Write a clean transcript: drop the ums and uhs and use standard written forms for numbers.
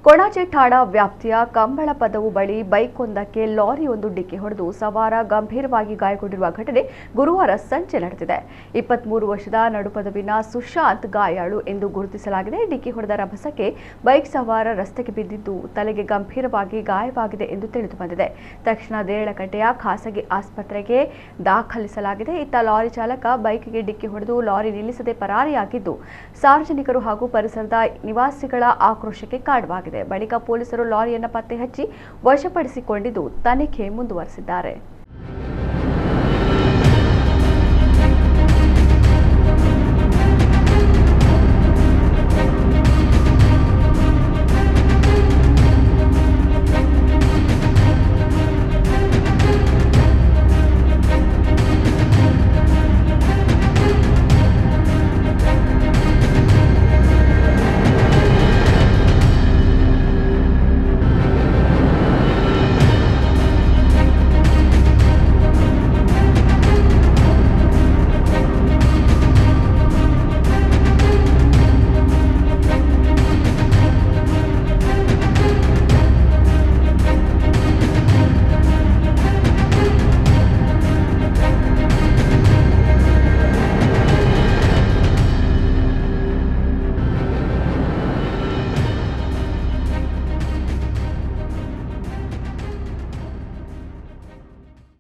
ಕೊಣಾಜೆ ಠಾಣಾ ವ್ಯಾಪ್ತಿಯ ಕಂಬಳಪದವು ಬಳಿ ಬೈಕ್ವೊಂದಕ್ಕೆ ಲಾರಿಯೊಂದು ಡಿಕ್ಕಿ ಹೊಡೆದು ಸವಾರ ಗಂಭೀರವಾಗಿ ಗಾಯಗೊಂಡಿರುವ ಘಟನೆ ಗುರುವಾರ ಸಂಜೆ ನಡೆದಿದೆ. 23 ವರ್ಷದ ನಡುಪದವಿನ ಸುಶಾಂತ್ ಗಾಯಾಳು ಎಂದು ಗುರುತಿಸಲಾಗಿದೆ. ಡಿಕ್ಕಿ ಹೊಡೆದ ರಭಸಕ್ಕೆ ಬೈಕ್ ಸವಾರ ರಸ್ತೆಗೆ ಬಿದ್ದಿದ್ದು ತಲೆಗೆ ಗಂಭೀರವಾಗಿ ಗಾಯವಾಗಿದೆ ಎಂದು ತಿಳಿದುಬಂದಿದೆ. ತಕ್ಷಣ ದೇರಳಕಟ್ಟೆಯ ಖಾಸಗಿ ಆಸ್ಪತ್ರೆಗೆ ದಾಖಲಿಸಲಾಗಿದೆ. ಇತ್ತ ಲಾರಿ ಚಾಲಕ ಬೈಕ್ಗೆ ಡಿಕ್ಕಿ ಹೊಡೆದು ಲಾರಿ ನಿಲ್ಲಿಸದೆ ಪರಾರಿಯಾಗಿದ್ದು ಸಾರ್ವಜನಿಕರು ಹಾಗೂ ಪರಿಸರದ ನಿವಾಸಿಗಳ ಆಕ್ರೋಶಕ್ಕೆ ಕಾರಣವಾಗಿದೆ. ಬಳಿಕ ಪೊಲೀಸರು ಲಾರಿಯನ್ನು ಪತ್ತೆ ಹಚ್ಚಿ ವಶಪಡಿಸಿಕೊಂಡಿದ್ದು ತನಿಖೆ ಮುಂದುವರೆಸಿದ್ದಾರೆ.